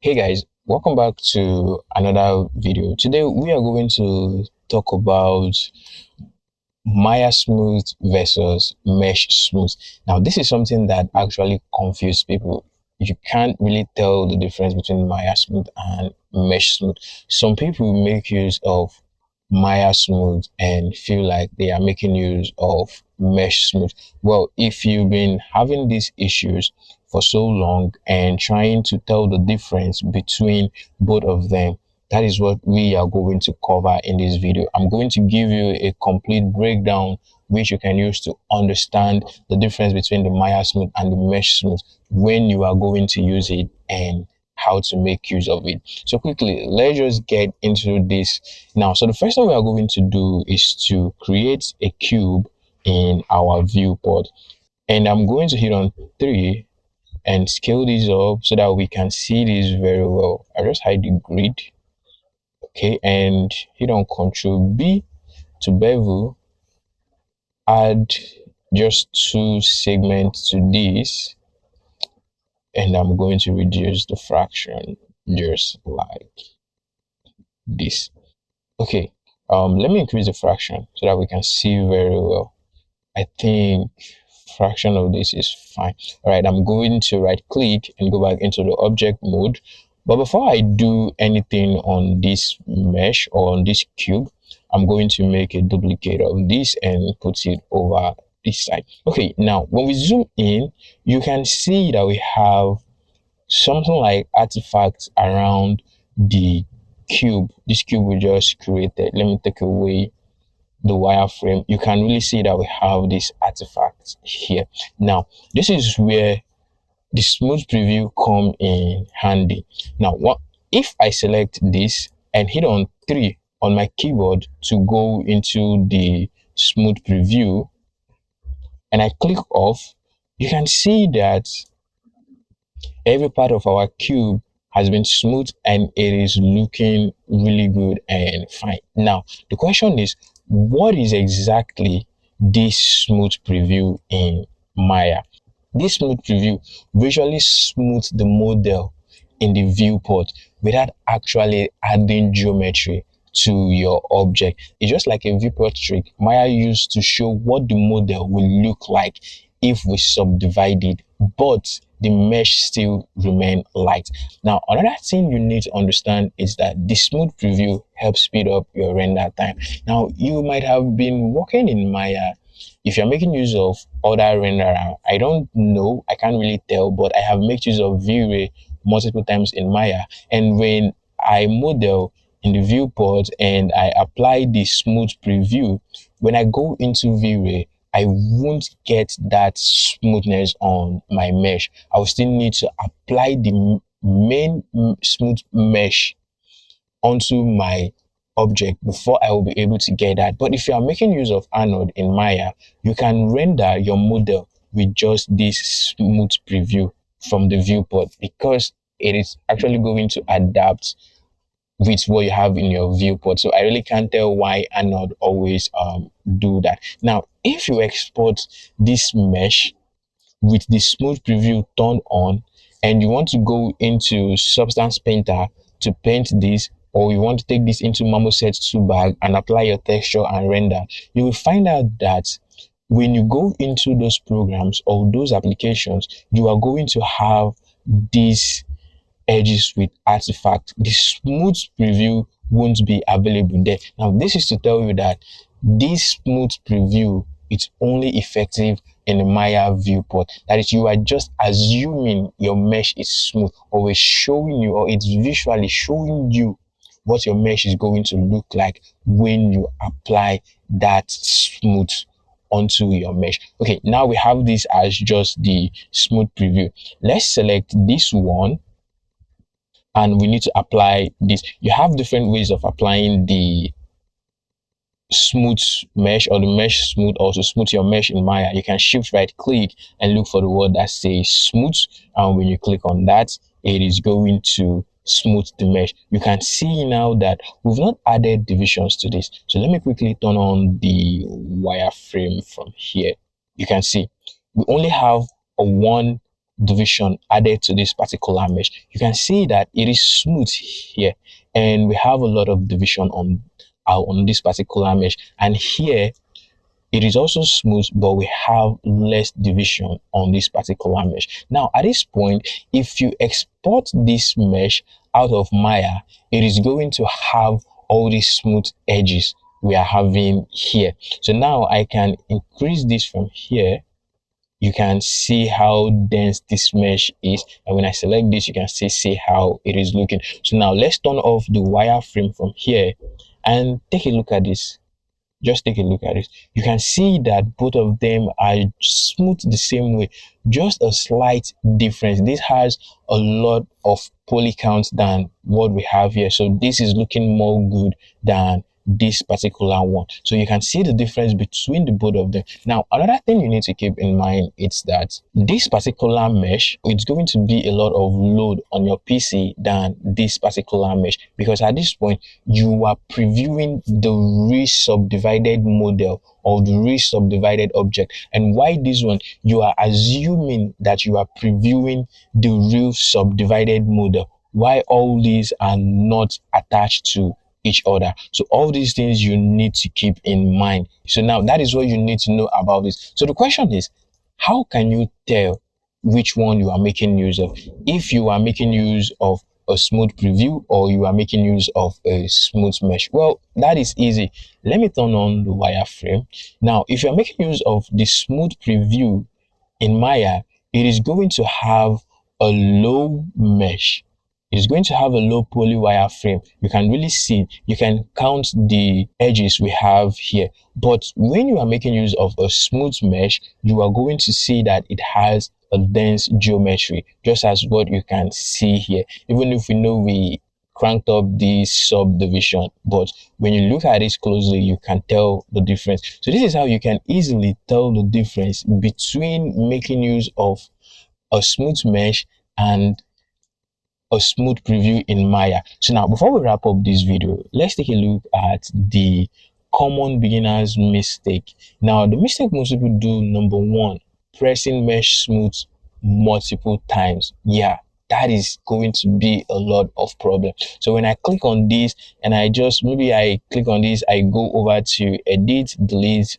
Hey guys, welcome back to another video. Today we are going to talk about Maya Smooth versus Mesh Smooth. Now, this is something that actually confuses people. You can't really tell the difference between Maya Smooth and Mesh Smooth. Some people make use of Maya Smooth and feel like they are making use of Mesh Smooth. Well, if you've been having these issues for so long and trying to tell the difference between both of them, that is what we are going to cover in this video. I'm going to give you a complete breakdown which you can use to understand the difference between the Maya Smooth and the Mesh Smooth when you are going to use it and how to make use of it. So quickly, let's just get into this now. So the first thing we are going to do is to create a cube in our viewport, and I'm going to hit on 3 and scale this up so that we can see this very well. I just hide the grid. Okay, and hit on Control B to bevel, add just 2 segments to this, and I'm going to reduce the fraction just like this. Okay, let me increase the fraction so that we can see very well. I think fraction of this is fine. All right, I'm going to right click and go back into the object mode. But before I do anything on this mesh or on this cube, I'm going to make a duplicate of this and put it over this side. Okay, now when we zoom in, you can see that we have something like artifacts around the cube. This cube we just created. Let me take away the wireframe. You can really see that we have these artifacts here. Now, this is where the smooth preview come in handy. Now, what if I select this and hit on 3 on my keyboard to go into the smooth preview and I click off, you can see that every part of our cube has been smooth and it is looking really good and fine. Now, the question is, what is exactly this smooth preview in Maya? This smooth preview visually smooths the model in the viewport without actually adding geometry to your object. It's just like a viewport trick Maya used to show what the model will look like if we subdivide it, but the mesh still remain light. Now, another thing you need to understand is that the smooth preview helps speed up your render time. Now, you might have been working in Maya. If you're making use of other renderer, I don't know, I can't really tell, but I have made use of V-Ray multiple times in Maya. And when I model in the viewport and I apply the smooth preview, when I go into V-Ray, I won't get that smoothness on my mesh. I will still need to apply the main smooth mesh onto my object before I will be able to get that. But if you are making use of Anode in Maya, you can render your model with just this smooth preview from the viewport because it is actually going to adapt with what you have in your viewport. So I really can't tell why Anode always do that. Now, if you export this mesh with the smooth preview turned on and you want to go into Substance Painter to paint this, or you want to take this into Marmoset 2 bag and apply your texture and render, you will find out that when you go into those programs or those applications, you are going to have these edges with artifact. The smooth preview won't be available there. Now, this is to tell you that this smooth preview is only effective in the Maya viewport. That is, you are just assuming your mesh is smooth, or it's showing you, or it's visually showing you what your mesh is going to look like when you apply that smooth onto your mesh. Okay, now we have this as just the smooth preview. Let's select this one and we need to apply this. You have different ways of applying the smooth mesh or the mesh smooth, or to smooth your mesh in Maya. You can shift right click and look for the word that says smooth, and when you click on that, it is going to smooth the mesh. You can see now that we've not added divisions to this. So let me quickly turn on the wireframe from here. You can see we only have a one division added to this particular mesh, you can see that it is smooth here, and we have a lot of division on this particular mesh, and here it is also smooth, but we have less division on this particular mesh. Now, at this point, if you export this mesh out of Maya, it is going to have all these smooth edges we are having here. So now I can increase this from here. You can see how dense this mesh is, and when I select this, you can see how it is looking. So now let's turn off the wireframe from here and take a look at this. Just take a look at it. You can see that both of them are smooth the same way, just a slight difference. This has a lot of poly counts than what we have here, so this is looking more good than this particular one. So you can see the difference between the both of them. Now, another thing you need to keep in mind is that this particular mesh, it's going to be a lot of load on your PC than this particular mesh, because at this point you are previewing the re-subdivided model or the re-subdivided object. And why this one? You are assuming that you are previewing the real subdivided model, why all these are not attached to each other. So all these things you need to keep in mind. So now that is what you need to know about this. So the question is, how can you tell which one you are making use of? If you are making use of a smooth preview or you are making use of a smooth mesh? Well, that is easy. Let me turn on the wireframe. Now, if you're making use of the smooth preview in Maya, it is going to have a low mesh. It's going to have a low poly wireframe. You can really see, you can count the edges we have here. But when you are making use of a smooth mesh, you are going to see that it has a dense geometry, just as what you can see here. Even if we know we cranked up the subdivision, but when you look at it closely, you can tell the difference. So this is how you can easily tell the difference between making use of a smooth mesh and a smooth preview in Maya. So now, before we wrap up this video, let's take a look at the common beginners mistake. Now, the mistake most people do, number one, pressing mesh smooth multiple times. Yeah, that is going to be a lot of problem. So when I click on this and I click on this, I go over to edit, delete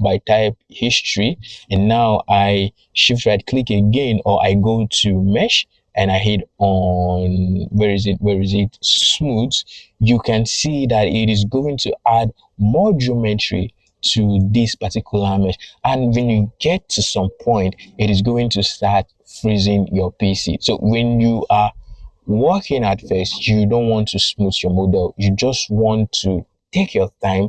by type history, and now I shift right click again, or I go to mesh and I hit on, where is it, smooth. You can see that it is going to add more geometry to this particular mesh, and when you get to some point, it is going to start freezing your PC. So when you are working at first, you don't want to smooth your model, you just want to take your time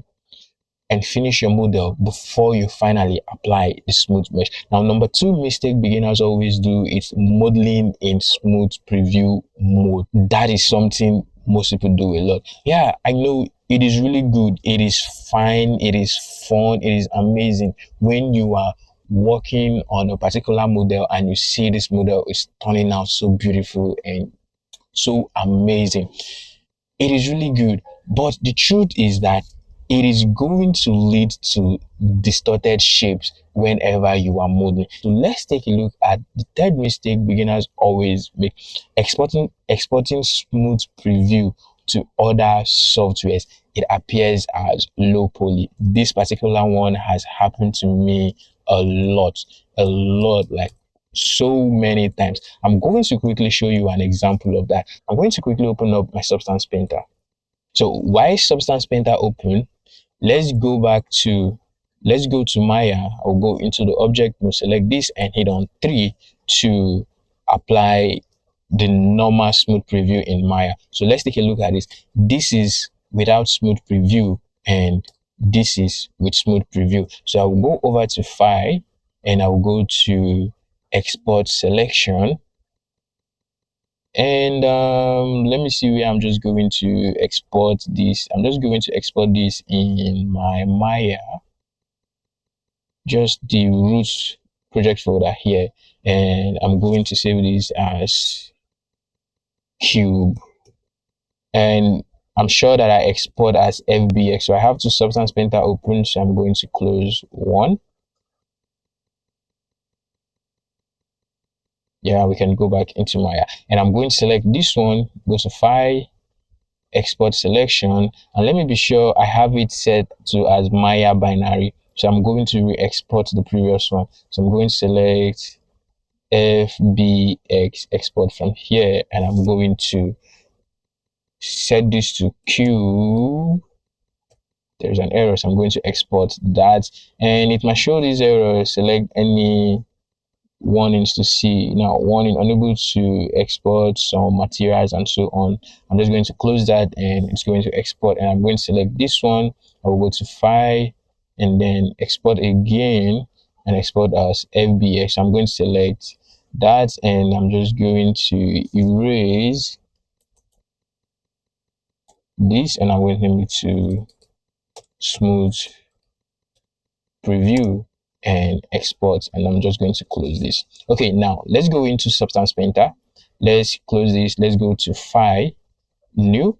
and finish your model before you finally apply the smooth mesh. Now, number two mistake beginners always do is modeling in smooth preview mode. That is something most people do a lot. Yeah, I know it is really good, it is fine, it is fun, it is amazing when you are working on a particular model and you see this model is turning out so beautiful and so amazing. It is really good, but the truth is that it is going to lead to distorted shapes whenever you are modeling. So let's take a look at the third mistake beginners always make: exporting smooth preview to other softwares. It appears as low poly. This particular one has happened to me a lot, like so many times. I'm going to quickly show you an example of that. I'm going to quickly open up my Substance Painter. So why Substance Painter open? Let's go to Maya. I'll go into the object, we'll select this and hit on 3 to apply the normal smooth preview in Maya. So let's take a look at this. This is without smooth preview and this is with smooth preview. So I'll go over to File and I'll go to Export Selection. And let me see where I'm just going to export this. I'm just going to export this in my Maya, just the root project folder here, and I'm going to save this as cube, and I'm sure that I export as FBX. So I have two Substance Painter open, so I'm going to close one. Yeah, we can go back into Maya, and I'm going to select this one, go to File, Export Selection, and let me be sure I have it set to as Maya binary. So I'm going to re-export the previous one. So I'm going to select FBX export from here, and I'm going to set this to Q. There's an error, so I'm going to export that, and it might show this error. Select any warnings to see. Now, warning, unable to export some materials and so on. I'm just going to close that, and it's going to export, and I'm going to select this one. I will go to File and then export again, and export as FBX. I'm going to select that, and I'm just going to erase this, and I'm going to name it to smooth preview and export, and I'm just going to close this. Okay, now let's go into Substance Painter. Let's close this. Let's go to File, New,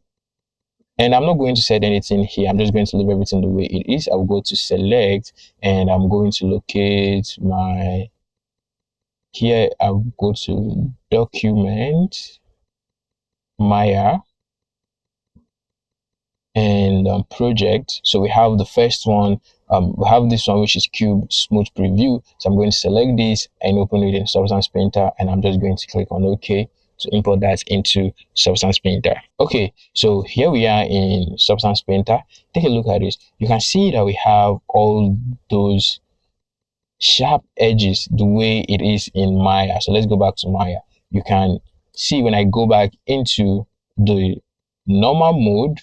and I'm not going to set anything here. I'm just going to leave everything the way it is. I'll go to Select, and I'm going to locate my, here I'll go to Document, Maya, and project. So we have the first one, we have this one, which is Cube Smooth Preview. So I'm going to select this and open it in Substance Painter, and I'm just going to click on OK to import that into Substance Painter. Okay, so here we are in Substance Painter. Take a look at this. You can see that we have all those sharp edges the way it is in Maya. So let's go back to Maya. You can see when I go back into the normal mode,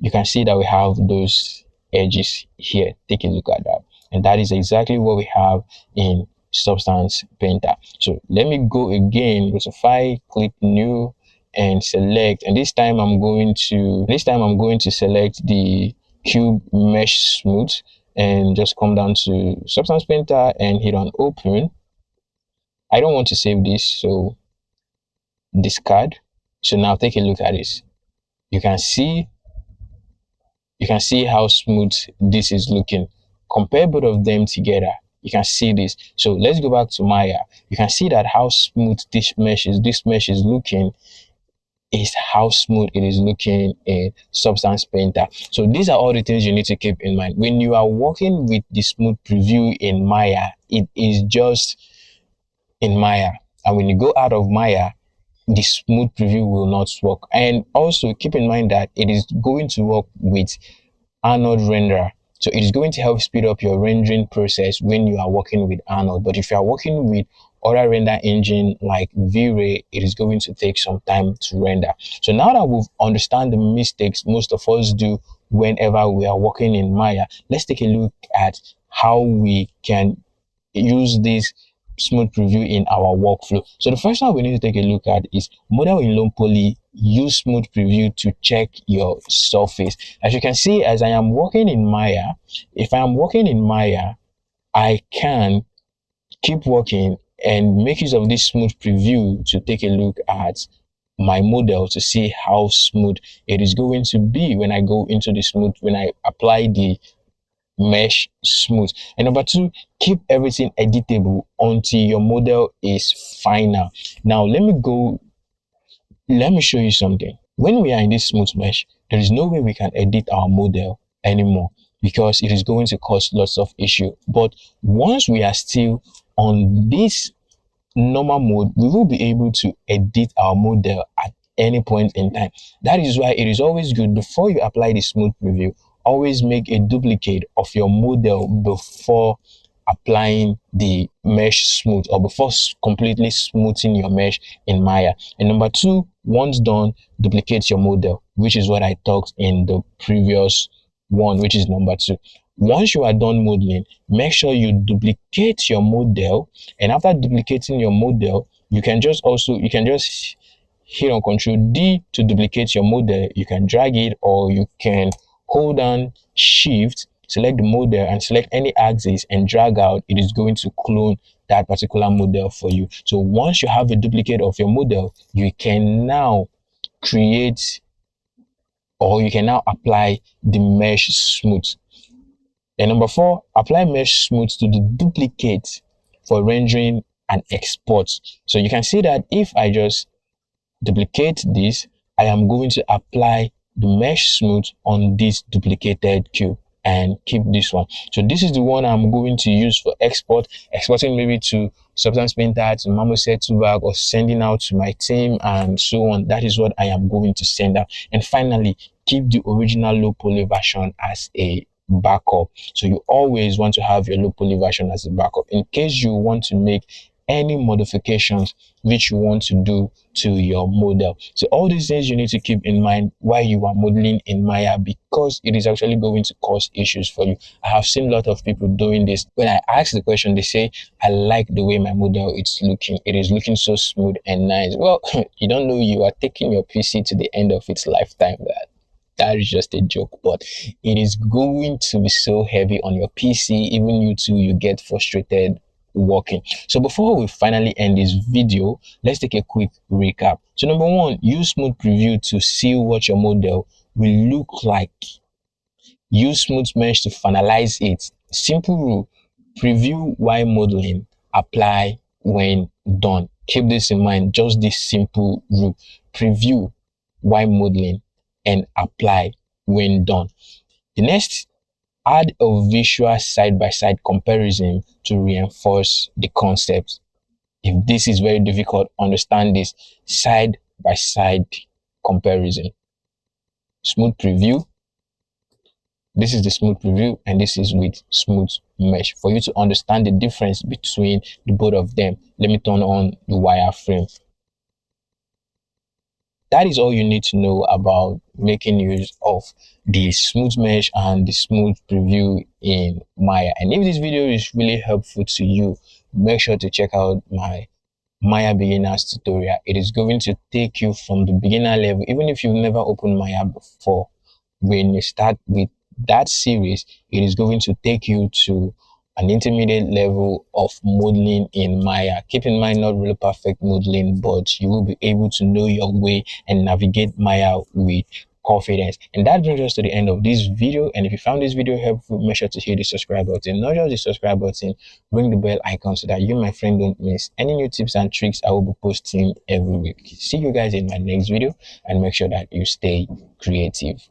you can see that we have those edges here. Take a look at that, and that is exactly what we have in Substance Painter. So let me go again, go to File, click New, and select, and this time I'm going to select the Cube Mesh Smooth, and just come down to Substance Painter and hit on Open. I don't want to save this, so discard. So now take a look at this. You can see how smooth this is looking. Compare both of them together. You can see this. So let's go back to Maya. You can see that how smooth this mesh is looking is how smooth it is looking in Substance Painter. So these are all the things you need to keep in mind. When you are working with the smooth preview in Maya, it is just in Maya. And when you go out of Maya, the smooth preview will not work. And also keep in mind that it is going to work with Arnold renderer. So it is going to help speed up your rendering process when you are working with Arnold. But if you are working with other render engine like V-Ray, it is going to take some time to render. So now that we've understand the mistakes most of us do whenever we are working in Maya, let's take a look at how we can use this smooth preview in our workflow. So the first one we need to take a look at is model in low poly. Use smooth preview to check your surface. As you can see, as I am working in Maya, if I am working in Maya, I can keep working and make use of this smooth preview to take a look at my model to see how smooth it is going to be when I go into the smooth, when I apply the mesh smooth. And number two, keep everything editable until your model is final. Now let me show you something. When we are in this smooth mesh, there is no way we can edit our model anymore because it is going to cause lots of issue. But once we are still on this normal mode, we will be able to edit our model at any point in time. That is why it is always good, before you apply the smooth preview, always make a duplicate of your model before applying the mesh smooth, or before completely smoothing your mesh in Maya. And number two, once done, duplicate your model, which is what I talked in the previous one, which is number two. Once you are done modeling, make sure you duplicate your model, and after duplicating your model, you can just hit on Ctrl D to duplicate your model. You can drag it, or you can hold down Shift, select the model, and select any axis and drag out. It is going to clone that particular model for you. So once you have a duplicate of your model, you can now create, or you can now apply the mesh smooth. And number four, apply mesh smooth to the duplicate for rendering and export. So you can see that if I just duplicate this, I am going to apply the mesh smooth on this duplicated cube and keep this one. So this is the one I'm going to use for exporting maybe to Substance Painter, to Marmoset Tubag, or sending out to my team and so on. That is what I am going to send out. And finally, keep the original low poly version as a backup. So you always want to have your low poly version as a backup in case you want to make any modifications which you want to do to your model. So all these things you need to keep in mind while you are modeling in Maya, because it is actually going to cause issues for you. I have seen a lot of people doing this. When I ask the question, they say, I like the way my model is looking. It is looking so smooth and nice. Well, you don't know you are taking your PC to the end of its lifetime. That is just a joke, but it is going to be so heavy on your PC. Even you too, you get frustrated working. So before we finally end this video, let's take a quick recap. So number one, use smooth preview to see what your model will look like. Use smooth mesh to finalize it. Simple rule: preview while modeling, apply when done. Keep this in mind, just this simple rule: preview while modeling and apply when done. The next, add a visual side-by-side comparison to reinforce the concept. If this is very difficult, understand this: side-by-side comparison. Smooth preview. This is the smooth preview, and this is with smooth mesh. For you to understand the difference between the both of them, let me turn on the wireframe. That is all you need to know about making use of the smooth mesh and the smooth preview in Maya. And if this video is really helpful to you, make sure to check out my Maya beginners tutorial. It is going to take you from the beginner level, even if you've never opened Maya before. When you start with that series, it is going to take you to an intermediate level of modeling in Maya. Keep in mind, not really perfect modeling, but you will be able to know your way and navigate Maya with confidence. And that brings us to the end of this video. And if you found this video helpful, make sure to hit the subscribe button. Not just the subscribe button, ring the bell icon so that you, my friend, don't miss any new tips and tricks I will be posting every week. See you guys in my next video, and make sure that you stay creative.